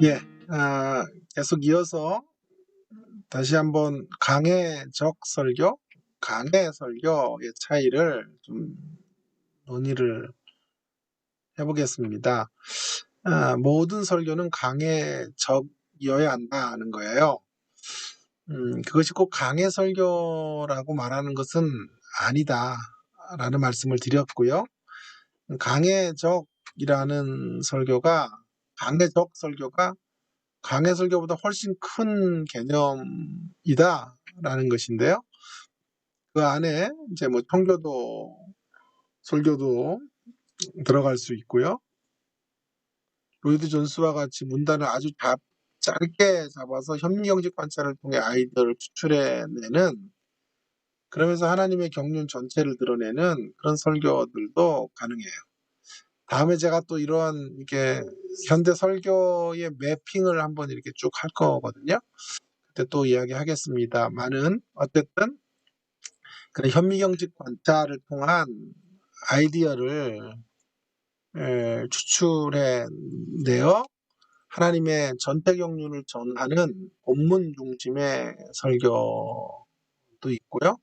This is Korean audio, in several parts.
예, 계속 이어서 다시 한번 강해적 설교, 강해 설교의 차이를 좀 논의를 해보겠습니다. 모든 설교는 강해적이어야 한다는 거예요. 그것이 꼭 강해 설교라고 말하는 것은 아니다라는 말씀을 드렸고요. 강해적이라는 설교가, 강해적 설교가 강해 설교보다 훨씬 큰 개념이다라는 것인데요. 그 안에 이제 뭐 청교도, 설교도 들어갈 수 있고요. 로이드 존스와 같이 문단을 아주 짧게 잡아서 현미경직 관찰을 통해 아이디어를 추출해내는, 그러면서 하나님의 경륜 전체를 드러내는 그런 설교들도 가능해요. 다음에 제가 또 이러한 이렇게 현대 설교의 매핑을 한번 이렇게 쭉 할 거거든요. 그때 또 이야기하겠습니다만은 어쨌든 그런 현미경직 관찰을 통한 아이디어를 추출해내어 하나님의 전체 경륜을 전하는 본문 중심의 설교도 있고요.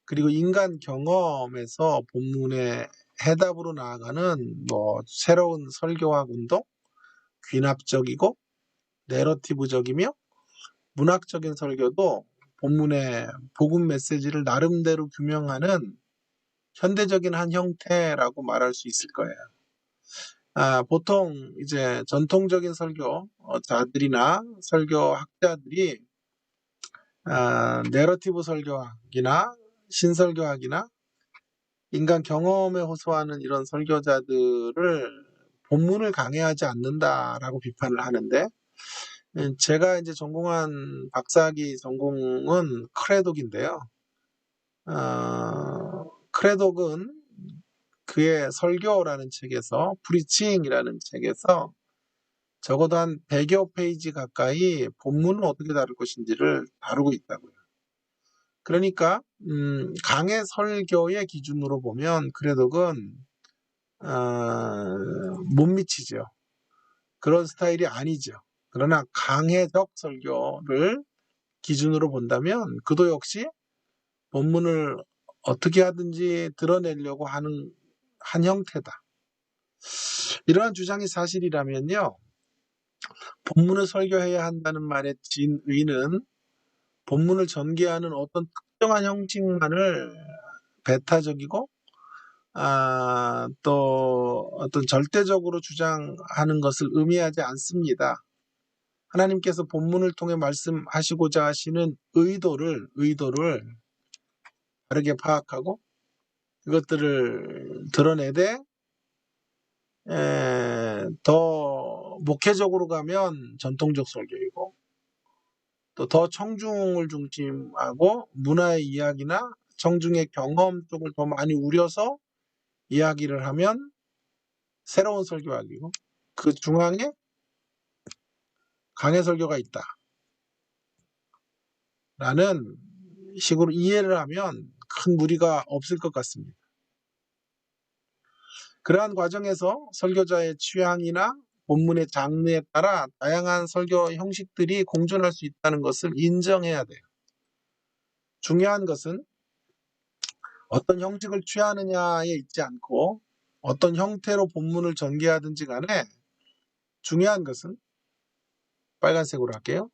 그리고 인간 경험에서 본문의 해답으로 나아가는 뭐 새로운 설교학 운동, 귀납적이고 내러티브적이며 문학적인 설교도 본문의 복음 메시지를 나름대로 규명하는 현대적인 한 형태라고 말할 수 있을 거예요. 보통 이제 전통적인 설교자들이나 설교학자들이 내러티브 설교학이나 신설교학이나 인간 경험에 호소하는 이런 설교자들을 본문을 강해하지 않는다라고 비판을 하는데, 제가 이제 전공한 박사학위 전공은 크레독인데요. 크레독은 그의 설교라는 책에서, 프리칭이라는 책에서 적어도 한 100여 페이지 가까이 본문은 어떻게 다룰 것인지를 다루고 있다고요. 그러니까 강해 설교의 기준으로 보면 크레독은 못 미치죠. 그런 스타일이 아니죠. 그러나 강해적 설교를 기준으로 본다면 그도 역시 본문을 어떻게 하든지 드러내려고 하는 한 형태다. 이러한 주장이 사실이라면요, 본문을 설교해야 한다는 말의 진의는 본문을 전개하는 어떤 특정한 형식만을 배타적이고 또 어떤 절대적으로 주장하는 것을 의미하지 않습니다. 하나님께서 본문을 통해 말씀하시고자 하시는 의도를 바르게 파악하고 그것들을 드러내되, 더 목회적으로 가면 전통적 설교이고, 또 더 청중을 중심하고 문화의 이야기나 청중의 경험 쪽을 더 많이 우려서 이야기를 하면 새로운 설교학이고, 그 중앙에 강해 설교가 있다라는 식으로 이해를 하면 큰 무리가 없을 것 같습니다. 그러한 과정에서 설교자의 취향이나 본문의 장르에 따라 다양한 설교 형식들이 공존할 수 있다는 것을 인정해야 돼요. 중요한 것은 어떤 형식을 취하느냐에 있지 않고 어떤 형태로 본문을 전개하든지 간에 중요한 것은, 빨간색으로 할게요,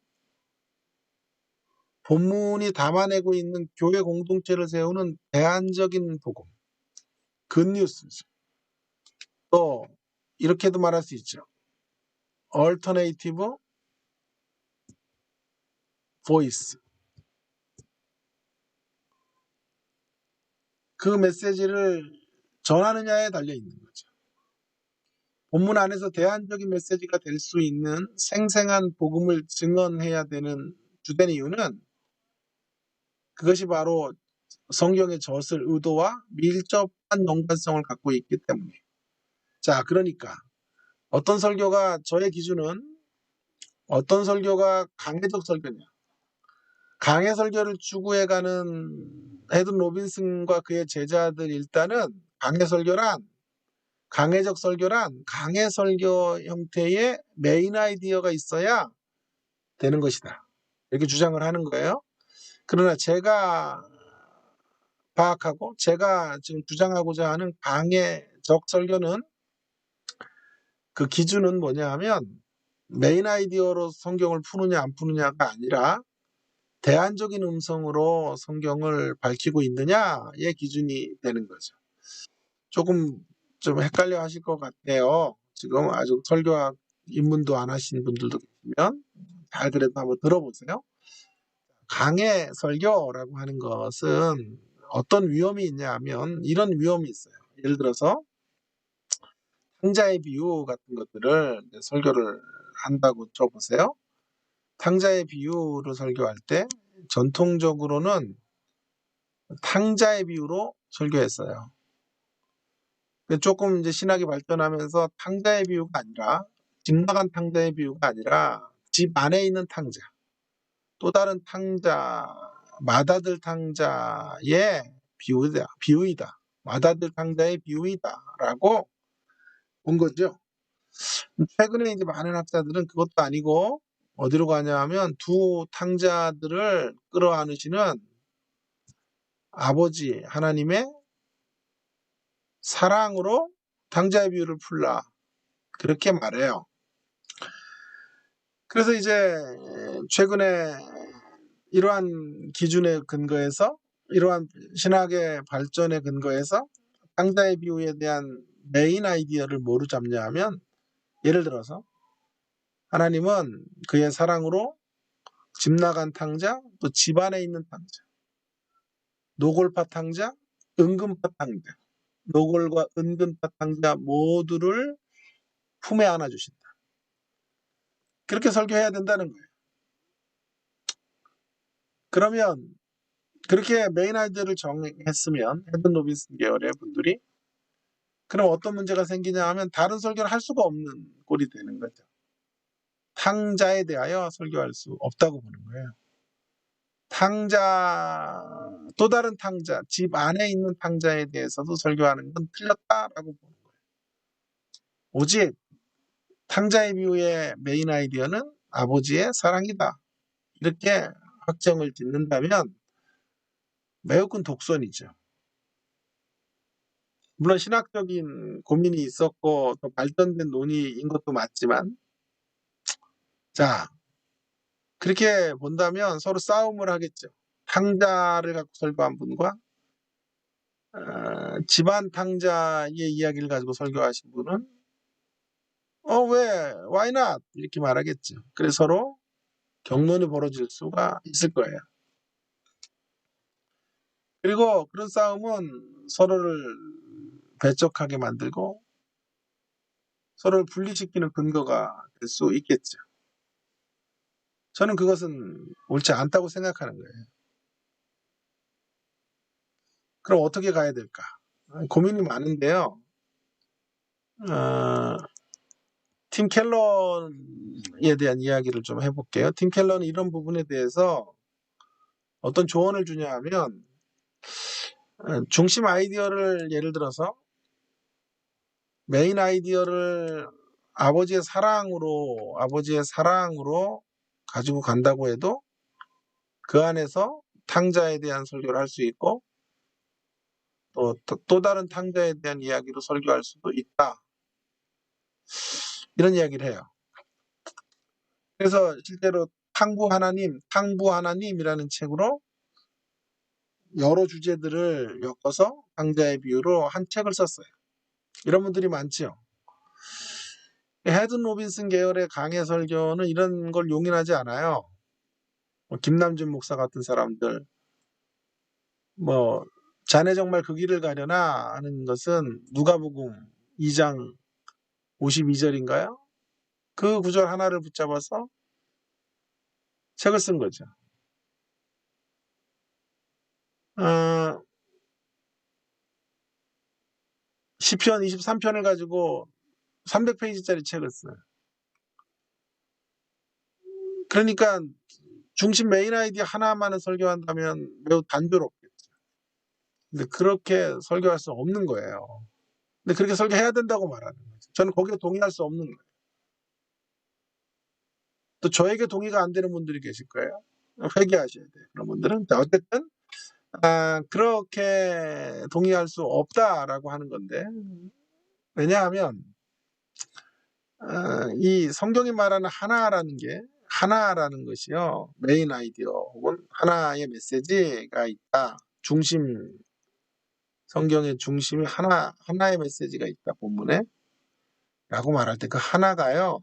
본문이 담아내고 있는 교회 공동체를 세우는 대안적인 복음, 굿뉴스죠. 또 이렇게도 말할 수 있죠. 얼터네이티브 보이스. 그 메시지를 전하느냐에 달려 있는 거죠. 본문 안에서 대안적인 메시지가 될 수 있는 생생한 복음을 증언해야 되는 주된 이유는 그것이 바로 성경의 젖을 의도와 밀접한 연관성을 갖고 있기 때문이에요. 자, 그러니까 저의 기준은 어떤 설교가 강해적 설교냐. 강해 설교를 추구해가는 헤든 로빈슨과 그의 제자들, 일단은 강해 설교란 강해적 설교란 강해 설교 형태의 메인 아이디어가 있어야 되는 것이다. 이렇게 주장을 하는 거예요. 그러나 제가 파악하고 제가 지금 주장하고자 하는 강해적 설교는 그 기준은 뭐냐 하면 메인 아이디어로 성경을 푸느냐 안 푸느냐가 아니라 대안적인 음성으로 성경을 밝히고 있느냐의 기준이 되는 거죠. 조금 좀 헷갈려 하실 것 같아요. 지금 아직 설교학 입문도 안 하신 분들도 계시면 잘 그래도 한번 들어보세요. 강해 설교라고 하는 것은 어떤 위험이 있냐 하면 이런 위험이 있어요. 예를 들어서 탕자의 비유 같은 것들을 설교를 한다고 쳐보세요. 탕자의 비유를 설교할 때 전통적으로는 탕자의 비유로 설교했어요. 조금 이제 신학이 발전하면서 탕자의 비유가 아니라 집 나간 탕자의 비유가 아니라 집 안에 있는 탕자, 또 다른 탕자, 맏아들 탕자의 비유이다. 맏아들 탕자의 비유이다라고 본 거죠. 최근에 이제 많은 학자들은 그것도 아니고 어디로 가냐 하면 두 탕자들을 끌어안으시는 아버지 하나님의 사랑으로 탕자의 비유를 풀라. 그렇게 말해요. 그래서 이제 최근에 이러한 기준에 근거해서 이러한 신학의 발전에 근거해서 탕자의 비유에 대한 메인 아이디어를 뭐로 잡냐 하면 예를 들어서 하나님은 그의 사랑으로 집 나간 탕자, 또 집 안에 있는 탕자, 노골파 탕자, 은근파 탕자, 노골과 은근파 탕자 모두를 품에 안아주신다. 그렇게 설교해야 된다는 거예요. 그러면 그렇게 메인 아이디어를 정했으면 헤든 로빈슨 계열의 분들이 그럼 어떤 문제가 생기냐 하면 다른 설교를 할 수가 없는 꼴이 되는 거죠. 탕자에 대하여 설교할 수 없다고 보는 거예요. 탕자, 또 다른 탕자, 집 안에 있는 탕자에 대해서도 설교하는 건 틀렸다라고 보는 거예요. 오직 탕자의 비유의 메인 아이디어는 아버지의 사랑이다. 이렇게 확정을 짓는다면 매우 큰 독선이죠. 물론 신학적인 고민이 있었고 더 발전된 논의인 것도 맞지만 자 그렇게 본다면 서로 싸움을 하겠죠. 탕자를 갖고 설교한 분과 집안 탕자의 이야기를 가지고 설교하신 분은 왜 why not 이렇게 말하겠죠. 그래서 서로 격론이 벌어질 수가 있을 거예요. 그리고 그런 싸움은 서로를 배척하게 만들고 서로를 분리시키는 근거가 될 수 있겠죠. 저는 그것은 옳지 않다고 생각하는 거예요. 그럼 어떻게 가야 될까? 고민이 많은데요. 팀 켈러에 대한 이야기를 좀 해볼게요. 팀 켈러는 이런 부분에 대해서 어떤 조언을 주냐 하면 중심 아이디어를 예를 들어서 메인 아이디어를 아버지의 사랑으로 가지고 간다고 해도 그 안에서 탕자에 대한 설교를 할 수 있고 또 다른 탕자에 대한 이야기로 설교할 수도 있다. 이런 이야기를 해요. 그래서 실제로 탕부 하나님이라는 책으로 여러 주제들을 엮어서 탕자의 비유로 한 책을 썼어요. 이런 분들이 많죠. 헤든 로빈슨 계열의 강해 설교는 이런 걸 용인하지 않아요. 김남준 목사 같은 사람들 자네 정말 그 길을 가려나 하는 것은 누가복음 2장 52절인가요? 그 구절 하나를 붙잡아서 책을 쓴 거죠. 시편 23편을 가지고 300페이지짜리 책을 써요. 그러니까 중심 메인 아이디어 하나만을 설교한다면 매우 단조롭겠죠. 근데 그렇게 설교할 수 없는 거예요. 근데 그렇게 설교해야 된다고 말하는 거죠. 저는 거기에 동의할 수 없는 거예요. 또 저에게 동의가 안 되는 분들이 계실 거예요. 회개하셔야 돼요. 그런 분들은. 자, 어쨌든 그렇게 동의할 수 없다라고 하는 건데, 왜냐하면 이 성경이 말하는 하나라는 것이요, 메인 아이디어 혹은 하나의 메시지가 있다. 성경의 중심이 하나의 메시지가 있다. 본문에 라고 말할 때 그 하나가요,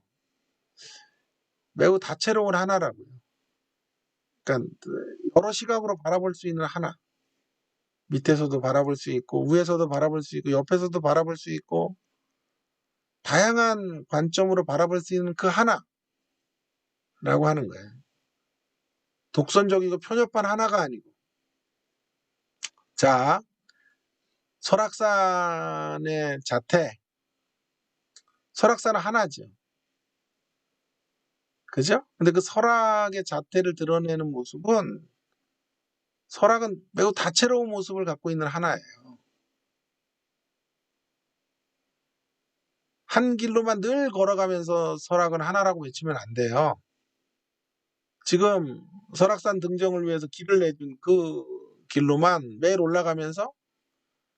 매우 다채로운 하나라고요. 그러니까 여러 시각으로 바라볼 수 있는 하나. 밑에서도 바라볼 수 있고 위에서도 바라볼 수 있고 옆에서도 바라볼 수 있고 다양한 관점으로 바라볼 수 있는 그 하나라고 하는 거예요. 독선적이고 편협한 하나가 아니고. 자, 설악산의 자태. 설악산은 하나죠. 그죠? 근데 그 설악의 자태를 드러내는 모습은, 설악은 매우 다채로운 모습을 갖고 있는 하나예요. 한 길로만 늘 걸어가면서 설악은 하나라고 외치면 안 돼요. 지금 설악산 등정을 위해서 길을 내준 그 길로만 매일 올라가면서,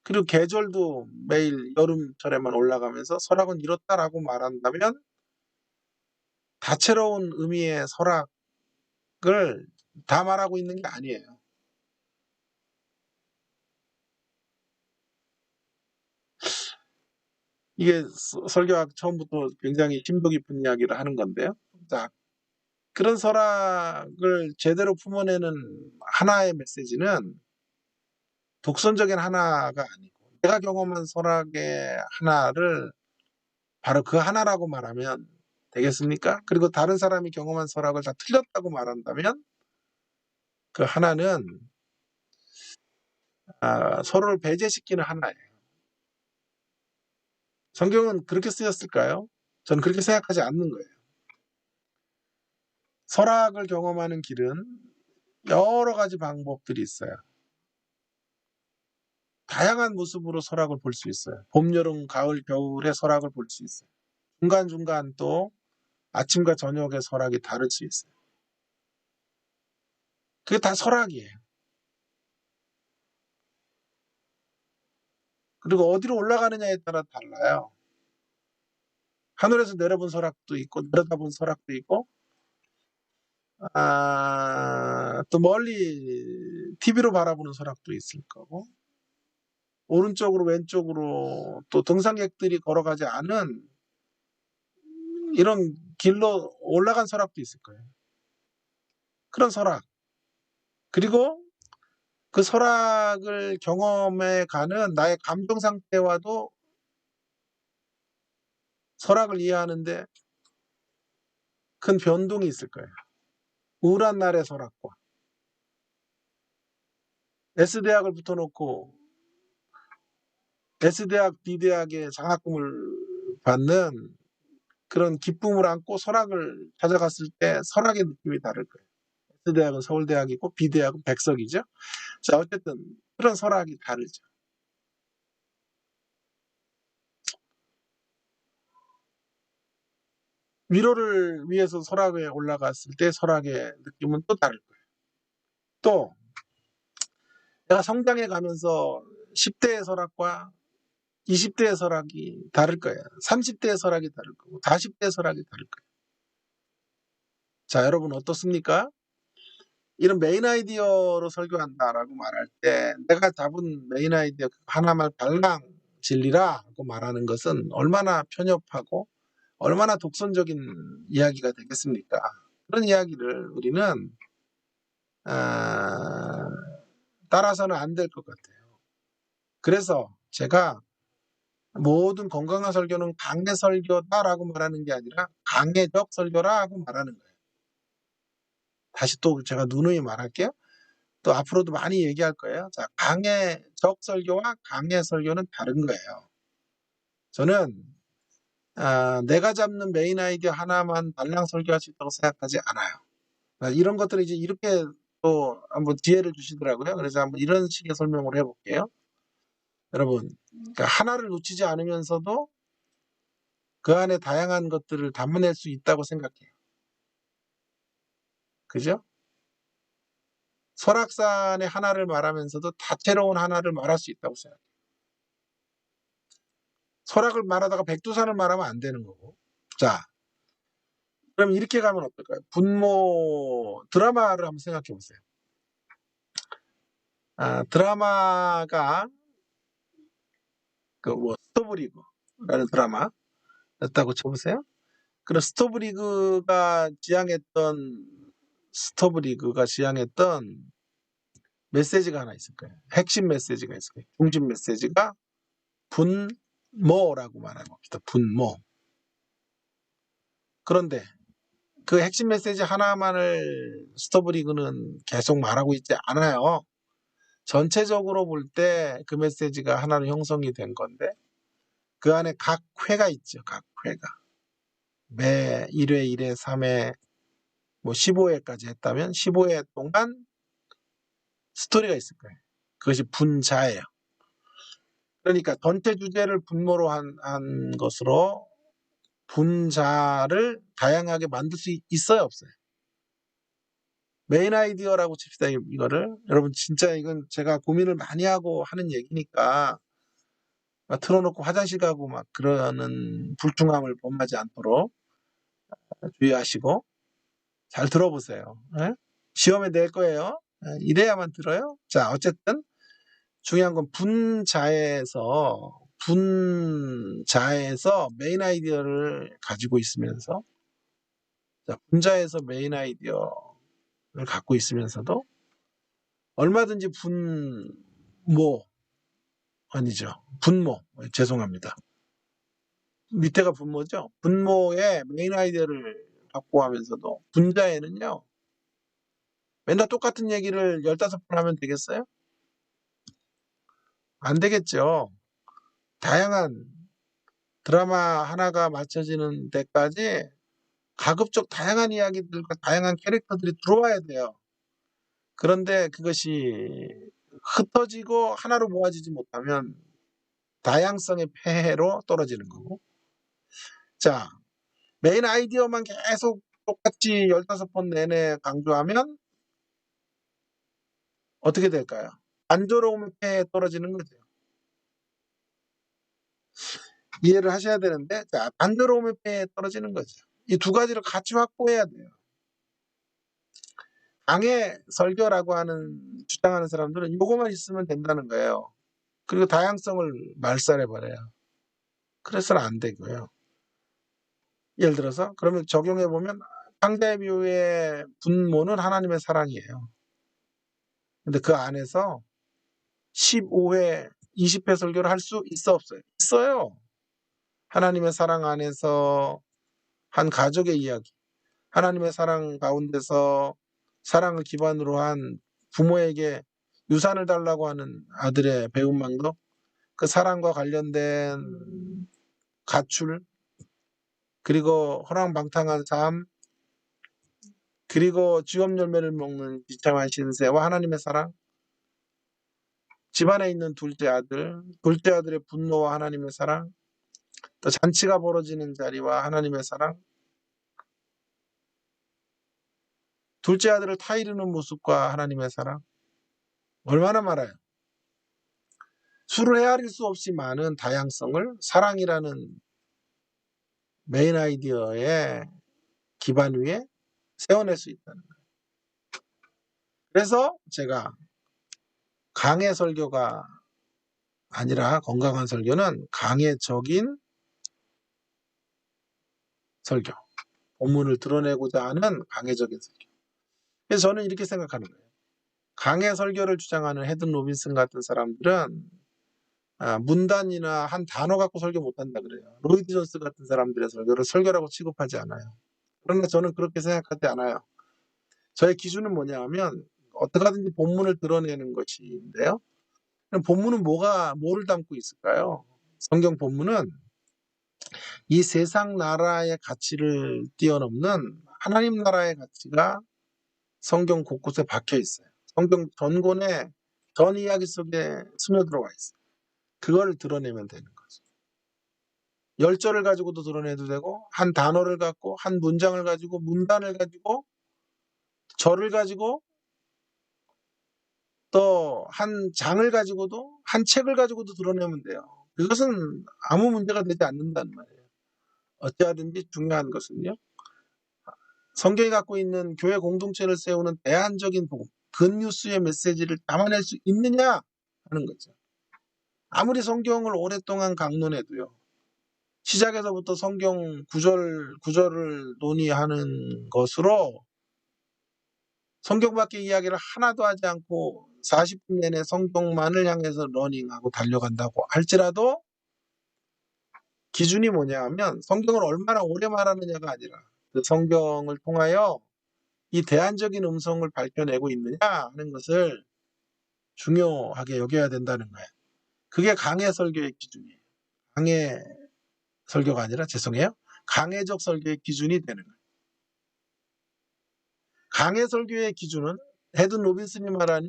그리고 계절도 매일 여름철에만 올라가면서 설악은 이렇다라고 말한다면 다채로운 의미의 설악을 다 말하고 있는 게 아니에요. 이게 설교학 처음부터 굉장히 심도 깊은 이야기를 하는 건데요. 자, 그런 설악을 제대로 품어내는 하나의 메시지는 독선적인 하나가 아니고, 내가 경험한 설악의 하나를 바로 그 하나라고 말하면 되겠습니까? 그리고 다른 사람이 경험한 설악을 다 틀렸다고 말한다면 그 하나는 서로를 배제시키는 하나예요. 성경은 그렇게 쓰였을까요? 저는 그렇게 생각하지 않는 거예요. 설악을 경험하는 길은 여러 가지 방법들이 있어요. 다양한 모습으로 설악을 볼 수 있어요. 봄, 여름, 가을, 겨울의 설악을 볼 수 있어요. 중간중간 또 아침과 저녁의 설악이 다를 수 있어요. 그게 다 설악이에요. 그리고 어디로 올라가느냐에 따라 달라요. 하늘에서 내려본 설악도 있고 내려다본 설악도 있고, 또 멀리 TV로 바라보는 설악도 있을 거고, 오른쪽으로 왼쪽으로 또 등산객들이 걸어가지 않은 이런 길로 올라간 설악도 있을 거예요. 그런 설악. 그리고 그 설악을 경험해 가는 나의 감정 상태와도 설악을 이해하는데 큰 변동이 있을 거예요. 우울한 날의 설악과 S대학을 붙어놓고 S대학, B대학의 장학금을 받는 그런 기쁨을 안고 설악을 찾아갔을 때 설악의 느낌이 다를 거예요. S대학은 서울대학이고 B대학은 백석이죠. 자, 어쨌든 그런 설악이 다르죠. 위로를 위해서 설악에 올라갔을 때 설악의 느낌은 또 다를 거예요. 또 내가 성장해 가면서 10대의 설악과 20대의 설악이 다를 거예요. 30대의 설악이 다를 거고 40대의 설악이 다를 거예요. 자, 여러분 어떻습니까? 이런 메인 아이디어로 설교한다라고 말할 때 내가 잡은 메인 아이디어 하나만 달랑 진리라고 말하는 것은 얼마나 편협하고 얼마나 독선적인 이야기가 되겠습니까? 그런 이야기를 우리는 아, 따라서는 안 될 것 같아요. 그래서 제가 모든 건강한 설교는 강해 설교다라고 말하는 게 아니라 강해적 설교라고 말하는 거예요. 다시 또 제가 누누이 말할게요. 또 앞으로도 많이 얘기할 거예요. 자, 강해적 설교와 강해 설교는 다른 거예요. 저는 내가 잡는 메인 아이디어 하나만 달랑 설교할 수 있다고 생각하지 않아요. 이런 것들을 이제 이렇게 또 한번 기회를 주시더라고요. 그래서 한번 이런 식의 설명을 해볼게요. 여러분, 그러니까 하나를 놓치지 않으면서도 그 안에 다양한 것들을 담아낼 수 있다고 생각해요. 그죠? 설악산의 하나를 말하면서도 다채로운 하나를 말할 수 있다고 생각해요. 설악을 말하다가 백두산을 말하면 안 되는 거고. 자, 그럼 이렇게 가면 어떨까요? 분모 드라마를 한번 생각해 보세요. 드라마가 그 뭐 스토브리그라는 드라마였다고 쳐보세요. 그럼 스토브리그가 지향했던 메시지가 하나 있을 거예요. 핵심 메시지가 있을 거예요. 중심 메시지가 분모라고 말하는 겁니다. 분모. 그런데 그 핵심 메시지 하나만을 스토브리그는 계속 말하고 있지 않아요. 전체적으로 볼 때 그 메시지가 하나로 형성이 된 건데 그 안에 각 회가 있죠. 각 회가. 매 1회, 2회, 3회, 뭐 15회까지 했다면 15회 동안 스토리가 있을 거예요. 그것이 분자예요. 그러니까 전체 주제를 분모로 한 것으로 분자를 다양하게 만들 수 있어요, 없어요? 메인 아이디어라고 칩시다, 이거를. 여러분, 진짜 이건 제가 고민을 많이 하고 하는 얘기니까 막 틀어놓고 화장실 가고 막 그러는 불중함을 범하지 않도록 주의하시고 잘 들어보세요. 예? 시험에 낼 거예요. 예, 이래야만 들어요. 자, 어쨌든 중요한 건 분자에서 메인 아이디어를 가지고 있으면서 자, 분자에서 메인 아이디어를 갖고 있으면서도 얼마든지 분모 죄송합니다. 밑에가 분모죠. 분모의 메인 아이디어를 확보하면서도 분자에는요. 맨날 똑같은 얘기를 15번 하면 되겠어요? 안 되겠죠. 다양한 드라마 하나가 맞춰지는 데까지 가급적 다양한 이야기들과 다양한 캐릭터들이 들어와야 돼요. 그런데 그것이 흩어지고 하나로 모아지지 못하면 다양성의 폐해로 떨어지는 거고. 자, 메인 아이디어만 계속 똑같이 15번 내내 강조하면 어떻게 될까요? 단조로움의 폐해에 떨어지는 거죠. 이해를 하셔야 되는데, 자, 단조로움의 폐해에 떨어지는 거죠. 이 두 가지를 같이 확보해야 돼요. 강의 설교라고 주장하는 사람들은 이거만 있으면 된다는 거예요. 그리고 다양성을 말살해버려요. 그래서는 안 되고요. 예를 들어서 그러면 적용해보면 창자의 비유의 분모는 하나님의 사랑이에요. 근데 그 안에서 15회, 20회 설교를 할 수 있어 없어요? 있어요. 하나님의 사랑 안에서 한 가족의 이야기, 하나님의 사랑 가운데서 사랑을 기반으로 한 부모에게 유산을 달라고 하는 아들의 배은망덕, 그 사랑과 관련된 가출, 그리고 허랑방탕한 삶, 그리고 지업 열매를 먹는 비참한 신세와 하나님의 사랑, 집안에 있는 둘째 아들의 분노와 하나님의 사랑, 또 잔치가 벌어지는 자리와 하나님의 사랑, 둘째 아들을 타이르는 모습과 하나님의 사랑, 얼마나 많아요. 수를 헤아릴 수 없이 많은 다양성을 사랑이라는 메인 아이디어의 기반 위에 세워낼 수 있다는 거예요. 그래서 제가 강의 설교가 아니라 건강한 설교는 강의적인 설교, 본문을 드러내고자 하는 강의적인 설교. 그래서 저는 이렇게 생각하는 거예요. 강의 설교를 주장하는 헤든 로빈슨 같은 사람들은 문단이나 한 단어 갖고 설교 못한다 그래요. 로이드 존스 같은 사람들의 설교를 설교라고 취급하지 않아요. 그러나 저는 그렇게 생각하지 않아요. 저의 기준은 뭐냐 하면 어떻게 하든지 본문을 드러내는 것인데요. 본문은 뭐를 담고 있을까요? 성경 본문은 이 세상 나라의 가치를 뛰어넘는 하나님 나라의 가치가 성경 곳곳에 박혀 있어요. 성경 전권에 전 이야기 속에 스며들어와 있어요. 그걸 드러내면 되는 거죠. 열절을 가지고도 드러내도 되고, 한 단어를 갖고, 한 문장을 가지고, 문단을 가지고, 절을 가지고, 또 한 장을 가지고도, 한 책을 가지고도 드러내면 돼요. 그것은 아무 문제가 되지 않는다는 말이에요. 어찌하든지 중요한 것은요, 성경이 갖고 있는 교회 공동체를 세우는 대안적인 복음, 굿뉴스의 메시지를 담아낼 수 있느냐 하는 거죠. 아무리 성경을 오랫동안 강론해도요, 시작에서부터 성경 구절을 논의하는 것으로 성경 밖의 이야기를 하나도 하지 않고 40분 내내 성경만을 향해서 러닝하고 달려간다고 할지라도 기준이 뭐냐 하면 성경을 얼마나 오래 말하느냐가 아니라 그 성경을 통하여 이 대안적인 음성을 밝혀내고 있느냐 하는 것을 중요하게 여겨야 된다는 거예요. 그게 강해 설교의 기준이에요. 강해 설교가 아니라 죄송해요. 강해적 설교의 기준이 되는 거예요. 강해 설교의 기준은 헤든 로빈슨이 말하는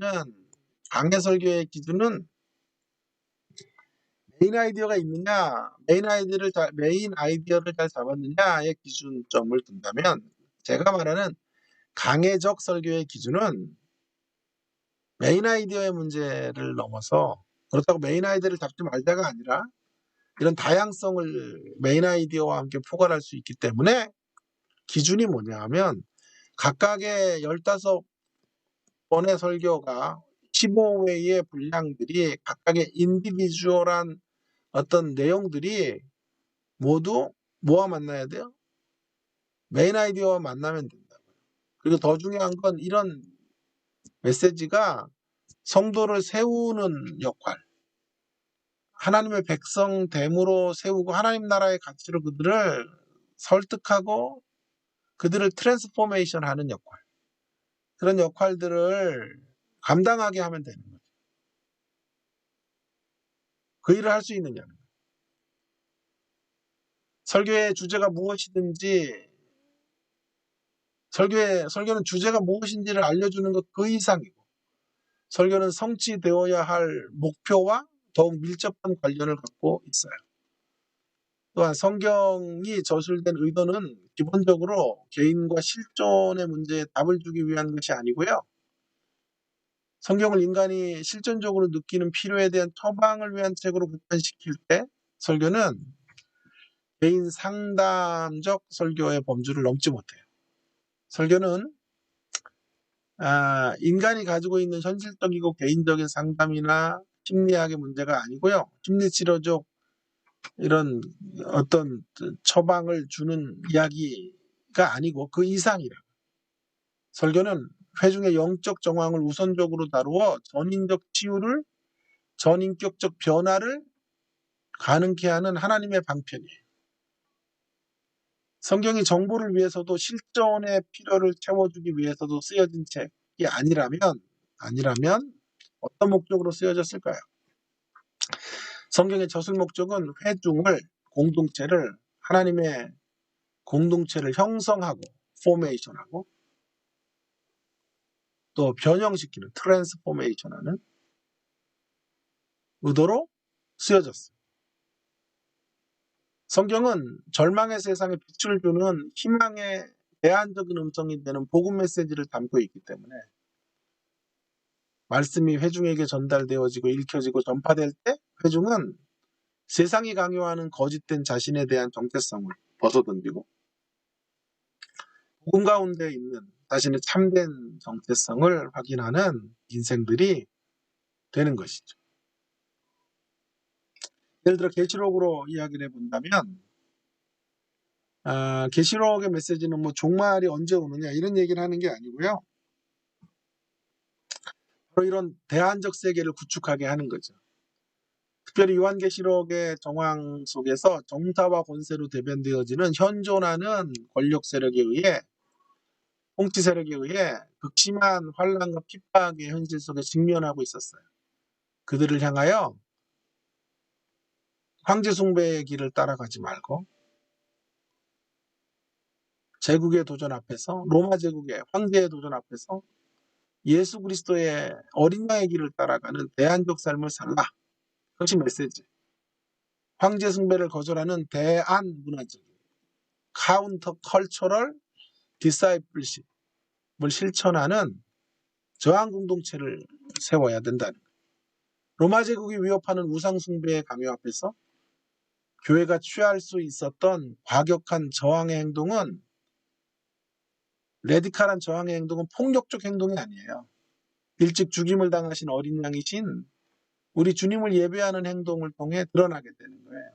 강해 설교의 기준은 메인 아이디어가 있느냐, 메인 아이디어를 잘 잡았느냐의 기준점을 둔다면 제가 말하는 강해적 설교의 기준은 메인 아이디어의 문제를 넘어서 그렇다고 메인 아이디어를 잡지 말자가 아니라 이런 다양성을 메인 아이디어와 함께 포괄할 수 있기 때문에 기준이 뭐냐 하면 각각의 15번의 설교가 15회의 분량들이 각각의 인디비주얼한 어떤 내용들이 모두 뭐와 만나야 돼요? 메인 아이디어와 만나면 된다고요. 그리고 더 중요한 건 이런 메시지가 성도를 세우는 역할, 하나님의 백성 됨으로 세우고 하나님 나라의 가치로 그들을 설득하고 그들을 트랜스포메이션 하는 역할, 그런 역할들을 감당하게 하면 되는 거죠. 그 일을 할 수 있느냐. 설교의 주제가 무엇이든지 설교는 주제가 무엇인지를 알려주는 것 그 이상이고 설교는 성취되어야 할 목표와 더욱 밀접한 관련을 갖고 있어요. 또한 성경이 저술된 의도는 기본적으로 개인과 실존의 문제에 답을 주기 위한 것이 아니고요. 성경을 인간이 실존적으로 느끼는 필요에 대한 처방을 위한 책으로 국한시킬 때 설교는 개인 상담적 설교의 범주를 넘지 못해요. 설교는 인간이 가지고 있는 현실적이고 개인적인 상담이나 심리학의 문제가 아니고요. 심리치료적 이런 어떤 처방을 주는 이야기가 아니고 그 이상이라. 설교는 회중의 영적 정황을 우선적으로 다루어 전인격적 변화를 가능케 하는 하나님의 방편이에요. 성경이 정보를 위해서도 실존의 필요를 채워주기 위해서도 쓰여진 책이 아니라면 어떤 목적으로 쓰여졌을까요? 성경의 저술 목적은 공동체를 하나님의 공동체를 형성하고 포메이션하고 또 변형시키는 트랜스포메이션하는 의도로 쓰여졌어요. 성경은 절망의 세상에 빛을 주는 희망의 대안적인 음성이 되는 복음 메시지를 담고 있기 때문에 말씀이 회중에게 전달되어지고 읽혀지고 전파될 때 회중은 세상이 강요하는 거짓된 자신에 대한 정체성을 벗어던지고 복음 가운데 있는 자신의 참된 정체성을 확인하는 인생들이 되는 것이죠. 예를 들어 계시록으로 이야기를 해본다면 계시록의 메시지는 뭐 종말이 언제 오느냐 이런 얘기를 하는 게 아니고요. 바로 이런 대안적 세계를 구축하게 하는 거죠. 특별히 요한계시록의 정황 속에서 정사와 권세로 대변되어지는 현존하는 권력 세력에 의해 통치 세력에 의해 극심한 환란과 핍박의 현실 속에 직면하고 있었어요. 그들을 향하여 황제 숭배의 길을 따라가지 말고 제국의 도전 앞에서 로마 제국의 황제의 도전 앞에서 예수 그리스도의 어린 양의 길을 따라가는 대안적 삶을 살라. 그것이 메시지. 황제 숭배를 거절하는 대안문화적인 카운터 컬처럴 디사이플십을 실천하는 저항 공동체를 세워야 된다는 거예요. 로마 제국이 위협하는 우상 숭배의 강요 앞에서 교회가 취할 수 있었던 과격한 저항의 행동은, 레디칼한 저항의 행동은 폭력적 행동이 아니에요. 일찍 죽임을 당하신 어린 양이신 우리 주님을 예배하는 행동을 통해 드러나게 되는 거예요.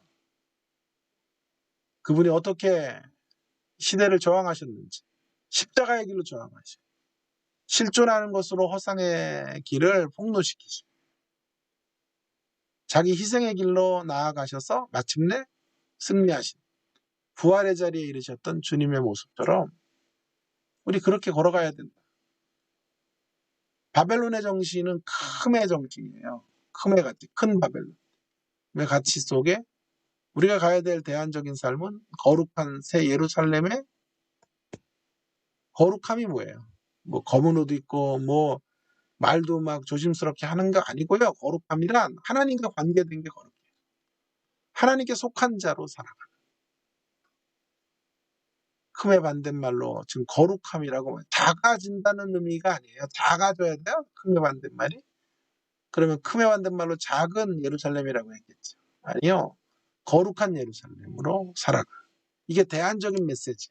그분이 어떻게 시대를 저항하셨는지, 십자가의 길로 저항하시고 실존하는 것으로 허상의 길을 폭로시키시고 자기 희생의 길로 나아가셔서 마침내 승리하신 부활의 자리에 이르셨던 주님의 모습처럼 우리 그렇게 걸어가야 된다. 바벨론의 정신은 큼의 정신이에요. 큼의 가치, 큰 바벨론의 가치 속에 우리가 가야 될 대안적인 삶은 거룩한 새 예루살렘의 거룩함이 뭐예요? 뭐 검은 옷 입고 뭐 말도 막 조심스럽게 하는 거 아니고요. 거룩함이란 하나님과 관계된 게 거룩해요. 하나님께 속한 자로 살아가는. 큼의 반대말로 지금 거룩함이라고 작아진다는 의미가 아니에요. 작아져야 돼요. 큼의 반대말이. 그러면 큼의 반대말로 작은 예루살렘이라고 했겠죠. 아니요. 거룩한 예루살렘으로 살아가. 이게 대안적인 메시지.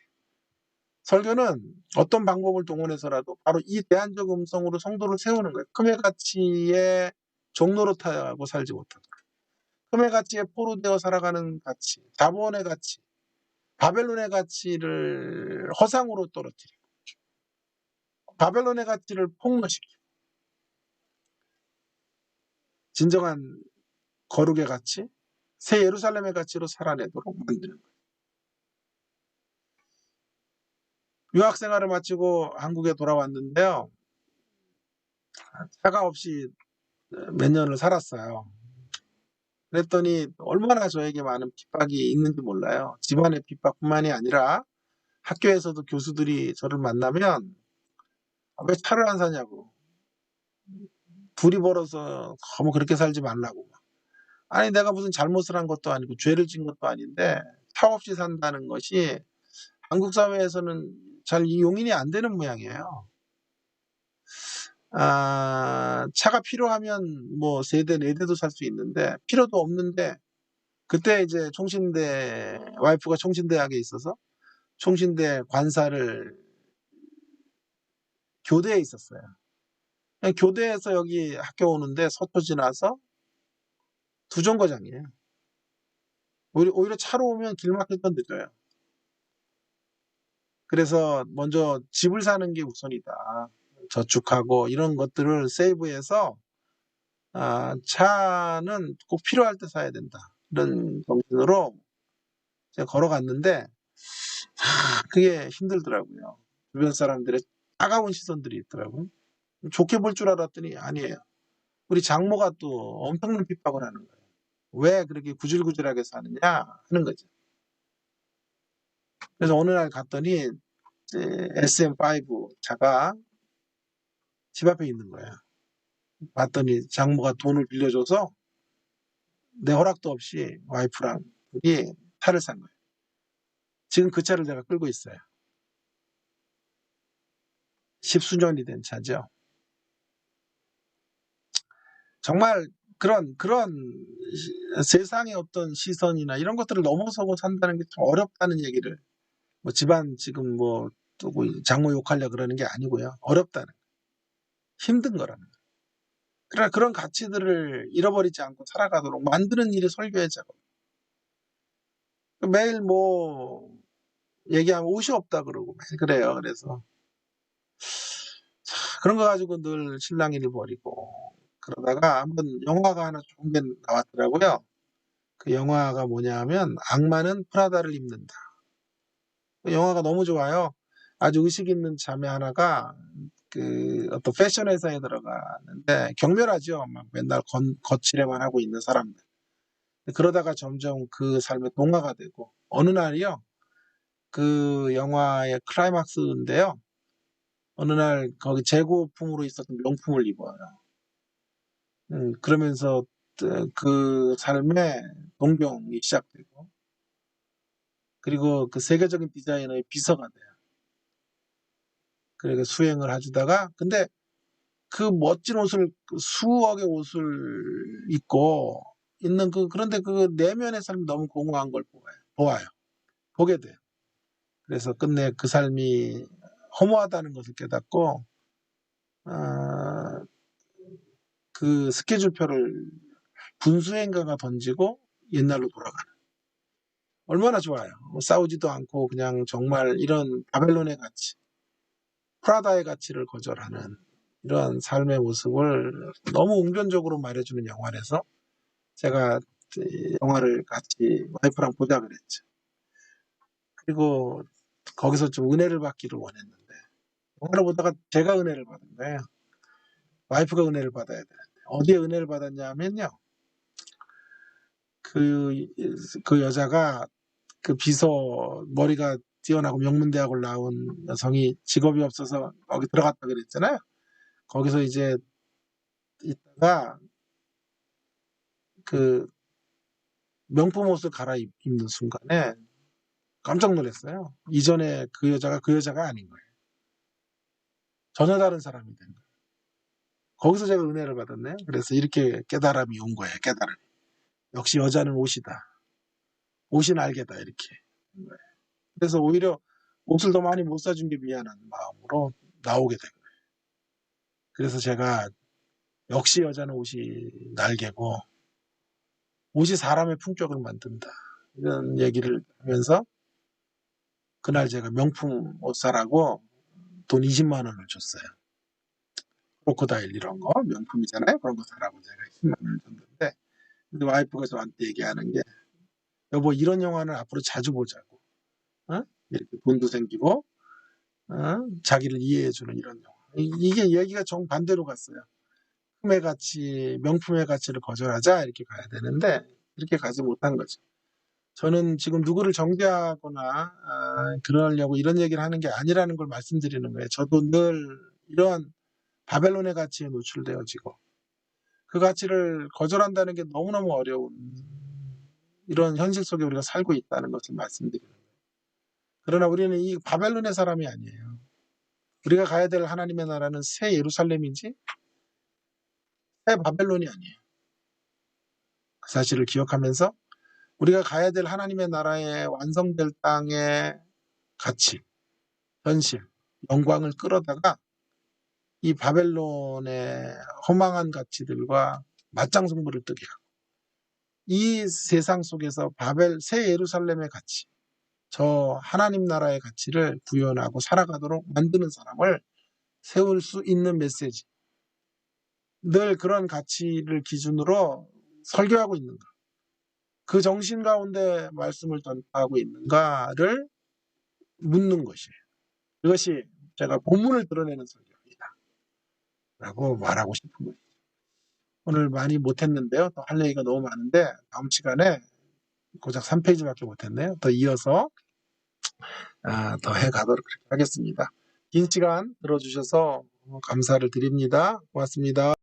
설교는 어떤 방법을 동원해서라도 바로 이 대안적 음성으로 성도를 세우는 거예요. 큼의 가치의 종로로 타고 살지 못하도록. 큼의 가치에 포로되어 살아가는 가치, 자본의 가치, 바벨론의 가치를 허상으로 떨어뜨리고 바벨론의 가치를 폭로시키고 진정한 거룩의 가치, 새 예루살렘의 가치로 살아내도록 만드는 거예요. 유학 생활을 마치고 한국에 돌아왔는데요. 차가 없이 몇 년을 살았어요. 그랬더니 얼마나 저에게 많은 핍박이 있는지 몰라요. 집안의 핍박뿐만이 아니라 학교에서도 교수들이 저를 만나면 왜 차를 안 사냐고, 둘이 벌어서 너무 그렇게 살지 말라고. 아니 내가 무슨 잘못을 한 것도 아니고 죄를 진 것도 아닌데 차 없이 산다는 것이 한국 사회에서는 잘 용인이 안 되는 모양이에요. 차가 필요하면 뭐 3대, 4대도 살 수 있는데 필요도 없는데, 그때 이제 총신대, 와이프가 총신대학에 있어서 총신대 관사를 교대에 있었어요. 그냥 교대에서 여기 학교 오는데 서초 지나서 두 정거장이에요. 오히려 차로 오면 길 막힐 건 늦어요. 그래서 먼저 집을 사는 게 우선이다. 저축하고 이런 것들을 세이브해서 차는 꼭 필요할 때 사야 된다. 이런 정신으로 제가 걸어갔는데 그게 힘들더라고요. 주변 사람들의 따가운 시선들이 있더라고요. 좋게 볼 줄 알았더니 아니에요. 우리 장모가 또 엄청난 핍박을 하는 거예요. 왜 그렇게 구질구질하게 사느냐 하는 거죠. 그래서 어느 날 갔더니 SM5 차가 집 앞에 있는 거예요. 봤더니 장모가 돈을 빌려줘서 내 허락도 없이 와이프랑 둘이 차를 산 거예요. 지금 그 차를 내가 끌고 있어요. 10수년이 된 차죠. 정말 그런 세상의 어떤 시선이나 이런 것들을 넘어서고 산다는 게 참 어렵다는 얘기를, 뭐 집안 지금 뭐 또 장모 욕하려 그러는 게 아니고요. 어렵다는, 힘든 거라는. 그러나 그런 가치들을 잃어버리지 않고 살아가도록 만드는 일이 설교의 작업. 매일 뭐 얘기하면 옷이 없다 그러고 매일 그래요. 그래서 그런 거 가지고 늘 실랑이를 벌이고 그러다가 한번 영화가 하나 좋은 게 나왔더라고요. 그 영화가 뭐냐 하면 악마는 프라다를 입는다. 그 영화가 너무 좋아요. 아주 의식 있는 자매 하나가 그 어떤 패션 회사에 들어가는데 경멸하죠. 막 맨날 거칠에만 하고 있는 사람들. 그러다가 점점 그 삶에 동화가 되고 어느 날이요. 그 영화의 클라이막스인데요. 어느 날 거기 재고품으로 있었던 명품을 입어요. 그러면서 그 삶의 동경이 시작되고, 그리고 그 세계적인 디자이너의 비서가 돼요. 그래서 수행을 해주다가, 근데 그 멋진 옷을, 수억의 옷을 입고 있는 그런데 그 내면의 삶이 너무 공허한 걸 보아요. 보게 돼요. 그래서 끝내 그 삶이 허무하다는 것을 깨닫고, 아, 그 스케줄표를 분수행가가 던지고 옛날로 돌아가는. 얼마나 좋아요. 싸우지도 않고 그냥 정말 이런 바벨론의 가치, 프라다의 가치를 거절하는 이런 삶의 모습을 너무 웅변적으로 말해주는 영화라서 제가 영화를 같이 와이프랑 보자 그랬죠. 그리고 거기서 좀 은혜를 받기를 원했는데 영화를 보다가 제가 은혜를 받은 거예요. 와이프가 은혜를 받아야 되는데 어디에 은혜를 받았냐면요. 그 여자가 그 비서 머리가 뛰어나고 명문대학을 나온 여성이 직업이 없어서 거기 들어갔다 그랬잖아요. 거기서 이제 있다가 그 명품 옷을 갈아입는 순간에 깜짝 놀랐어요. 이전에 그 여자가 아닌 거예요. 전혀 다른 사람이 된 거예요. 거기서 제가 은혜를 받았네요. 그래서 이렇게 깨달음이 온 거예요. 깨달음이. 역시 여자는 옷이다. 옷이 날개다. 이렇게. 그래서 오히려 옷을 더 많이 못 사준 게 미안한 마음으로 나오게 된 거예요. 그래서 제가 역시 여자는 옷이 날개고 옷이 사람의 품격을 만든다. 이런 얘기를 하면서 그날 제가 명품 옷 사라고 돈 20만 원을 줬어요. 크로코다일 이런 거 명품이잖아요. 그런 거 사라고 제가 20만 원을 줬는데 근데 와이프가 저한테 얘기하는 게 여보 이런 영화는 앞으로 자주 보자고. 어? 이렇게 돈도 생기고 자기를 이해해주는 이런 영화. 이게 얘기가 정반대로 갔어요. 품의 가치, 명품의 가치를 거절하자 이렇게 가야 되는데 이렇게 가지 못한 거죠. 저는 지금 누구를 정죄하거나 그러려고 이런 얘기를 하는 게 아니라는 걸 말씀드리는 거예요. 저도 늘 이런 바벨론의 가치에 노출되어지고 그 가치를 거절한다는 게 너무너무 어려운 이런 현실 속에 우리가 살고 있다는 것을 말씀드리는 거예요. 그러나 우리는 이 바벨론의 사람이 아니에요. 우리가 가야 될 하나님의 나라는 새 예루살렘이지 새 바벨론이 아니에요. 그 사실을 기억하면서 우리가 가야 될 하나님의 나라의 완성될 땅의 가치, 현실, 영광을 끌어다가 이 바벨론의 허망한 가치들과 맞장승부를 뜨게 하고 이 세상 속에서 새 예루살렘의 가치, 저 하나님 나라의 가치를 구현하고 살아가도록 만드는 사람을 세울 수 있는 메시지. 늘 그런 가치를 기준으로 설교하고 있는가. 그 정신 가운데 말씀을 전파하고 있는가를 묻는 것이에요. 그것이 제가 본문을 드러내는 설교입니다. 라고 말하고 싶은 거예요. 오늘 많이 못했는데요. 또 할 얘기가 너무 많은데 다음 시간에 고작 3페이지밖에 못했네요. 더 이어서 더 해가도록 하겠습니다. 긴 시간 들어주셔서 감사를 드립니다. 고맙습니다.